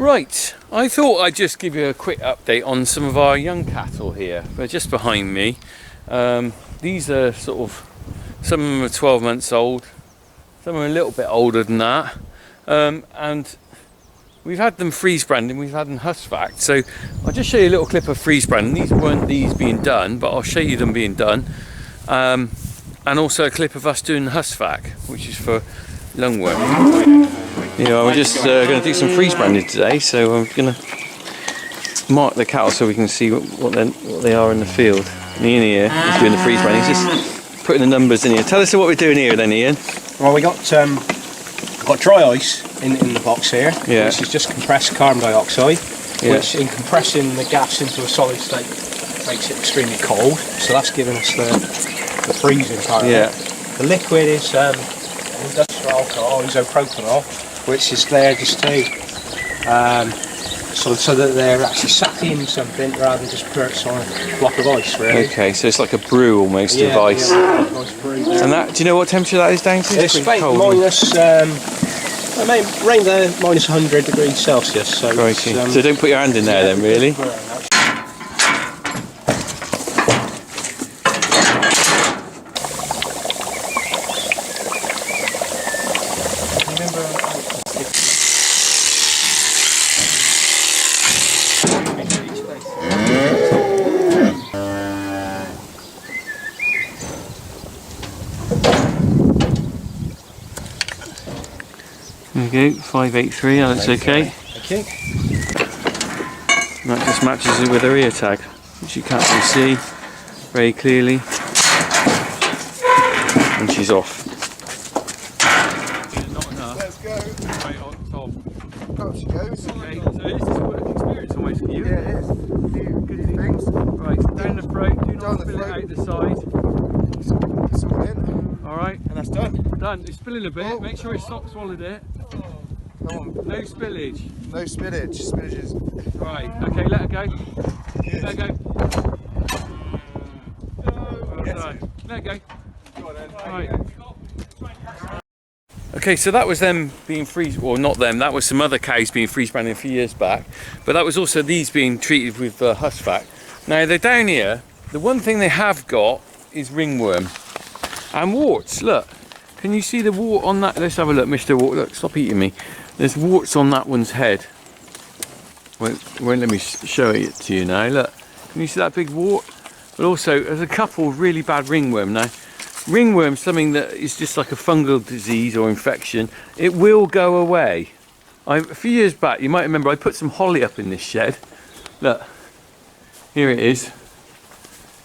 Right, I thought I'd just give you a quick update on some of our young cattle here. They're just behind me. These are sort of, some of them are 12 months old, some are a little bit older than that. And we've had them freeze branding, we've had them Huskvaced. So I'll just show you a little clip of freeze branding. These weren't these being done, but I'll show you them being done. And also a clip of us doing the Huskvac, which is for lungworm. Yeah, we're just going to do some freeze branding today, so I'm going to mark the cattle so we can see what they are in the field. And Ian here is doing the freeze branding. He's just putting the numbers in here. Tell us what we're doing here then, Ian. Well, we got dry ice in the box here, yeah, which is just compressed carbon dioxide, yeah, which in compressing the gas into a solid state makes it extremely cold. So that's giving us the freezing part. Yeah. The liquid is industrial alcohol, isopropanol, which is there just to so that they're actually sat in something rather than just perched on a block of ice, really. Okay, so it's like a brew almost of ice. Yeah, nice brew. And that, do you know what temperature that is down to? It's about minus, around minus 100 degrees Celsius. So, so don't put your hand in there then, really. There you go, 583, that looks okay. Okay. And that just matches it with her ear tag, which you can't really see very clearly. And she's off. Not enough. Let's go. Right on top. Up she goes. Okay, so this is a work experience almost for you. Yeah, it is. Good things. Right, down the throat, do not spill it out the side. It's all in. Alright. And that's done. Done, it's spilling a bit, make sure it's not swallowed it. Come on. No spillage. No spillage. Spillage is... Right, okay, let her go. Good. Let her go. Well Yes. done. Let her go. Go on then. Right. Okay, so that was them being freeze, well not them, that was some other cows being freeze branded a few years back, but that was also these being treated with Huskvac. Now they're down here, the one thing they have got is ringworm and warts. Look, can you see the wart on that? Let's have a look, Mr. Wart, look, stop eating me. There's warts on that one's head. Won't let me show it to you now, look. Can you see that big wart? But also, there's a couple of really bad ringworm now. Ringworm is something that is just like a fungal disease or infection. It will go away. A few years back, you might remember, I put some holly up in this shed. Look, here it is.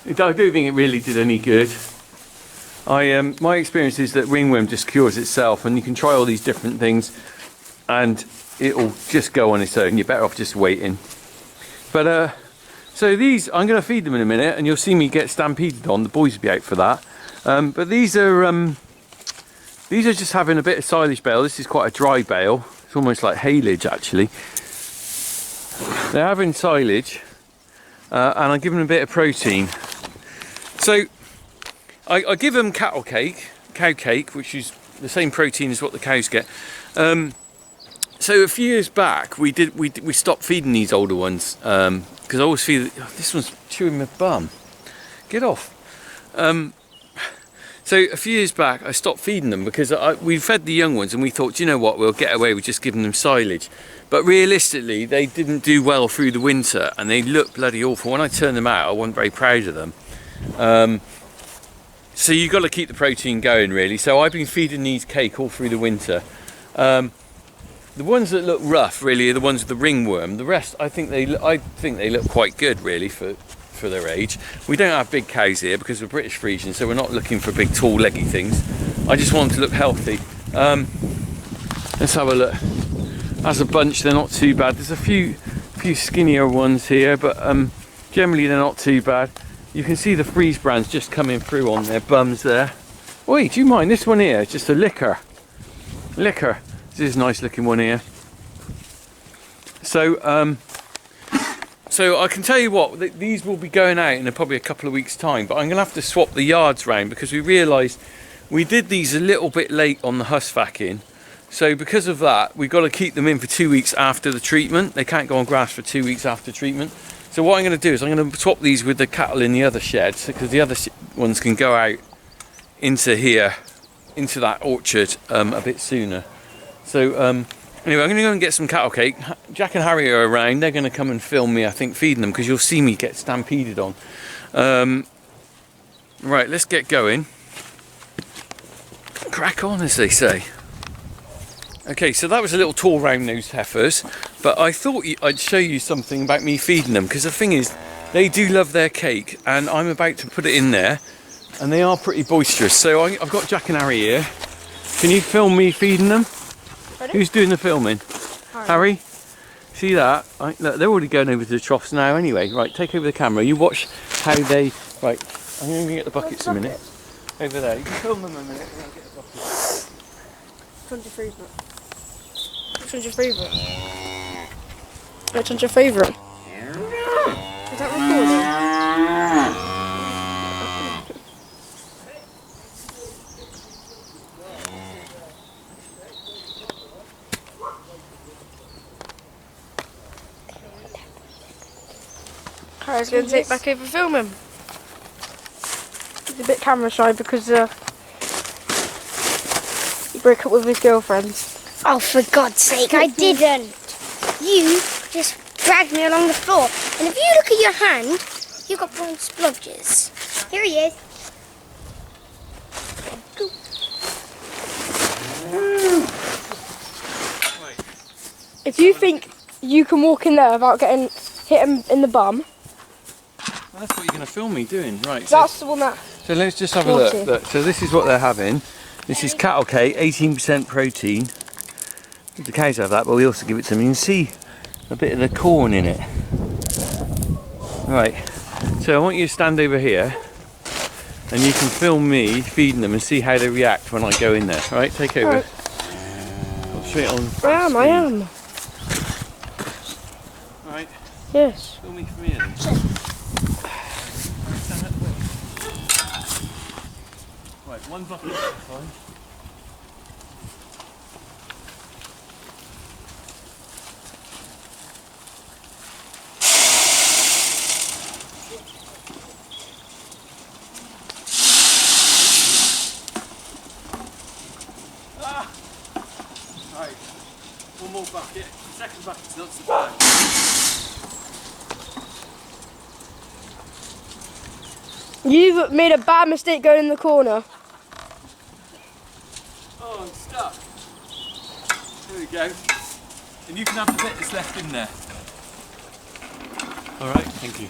I don't think it really did any good. My experience is that ringworm just cures itself, and you can try all these different things and it'll just go on its own. You're better off just waiting. But so these, I'm going to feed them in a minute and you'll see me get stampeded on. The boys will be out for that. But these are just having a bit of silage bale. This is quite a dry bale. It's almost like haylage actually. They're having silage and I'm giving them a bit of protein. So I give them cow cake, which is the same protein as what the cows get. So a few years back, we stopped feeding these older ones because I always feel that, this one's chewing my bum. Get off. So a few years back, I stopped feeding them because we fed the young ones and we thought, you know what, we'll get away with just giving them silage. But realistically, they didn't do well through the winter and they looked bloody awful. When I turned them out, I wasn't very proud of them. So you've got to keep the protein going really. So I've been feeding these cake all through the winter. The ones that look rough really are the ones with the ringworm. The rest, I think they look quite good really for their age. We don't have big cows here because we're British Friesian, so we're not looking for big tall leggy things. I just want them to look healthy. Let's have a look. As a bunch, they're not too bad. There's a few skinnier ones here, but generally they're not too bad. You can see the freeze brands just coming through on their bums there. Oi, do you mind this one here? It's just a liquor. This is a nice looking one here. So so I can tell you what, these will be going out in probably a couple of weeks time, but I'm gonna have to swap the yards round because we realised we did these a little bit late on the Huskvacing. So because of that, we've got to keep them in for 2 weeks after the treatment. They can't go on grass for 2 weeks after treatment. So what I'm going to do is I'm going to swap these with the cattle in the other sheds, because the other ones can go out into here, into that orchard a bit sooner. So anyway, I'm going to go and get some cattle cake. Jack and Harry are around. They're going to come and film me, I think, feeding them, because you'll see me get stampeded on. Right, let's get going. Crack on, as they say. Okay, so that was a little tall round-nosed heifers, but I thought I'd show you something about me feeding them, because the thing is, they do love their cake, and I'm about to put it in there, and they are pretty boisterous. So I've got Jack and Harry here. Can you film me feeding them? Ready? Who's doing the filming? Harry? See that? Look, they're already going over to the troughs now anyway. Right, take over the camera. You watch how they... Right, I'm going to get the buckets a minute. Over there. You can film them a minute and I'll get the buckets. Which one's your favourite? Which one's your favourite? Which one's your favourite? Is that recording? Harry's going to take back over filming. He's a bit camera shy because he broke up with his girlfriend. Oh, for God's sake, I didn't. You just dragged me along the floor. And if you look at your hand, you've got brown splodges. Here he is. If you think you can walk in there without getting hit in the bum, Well, that's what you're going to film me doing. Right, so, that's the one that... so let's just have a look. Look. So this is what they're having. This is cattle cake, 18% protein. The cows have that, but we also give it to them. You can see a bit of the corn in it. Right, so I want you to stand over here and you can film me feeding them and see how they react when I go in there. Right, take over. Right. Straight on. I am. Right, Yes. film me from here then. Right, one bucket at a time. Right, one more bucket. The second bucket's not so bad. You've made a bad mistake going in the corner. Oh, I'm stuck. There we go. And you can have the bit that's left in there. Alright, thank you.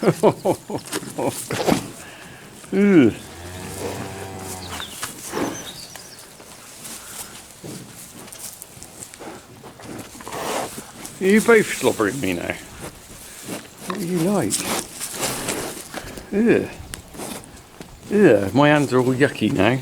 Oh, God. Ugh. Are you both slobbering me now? What do you like? Ugh. Ugh, my hands are all yucky now.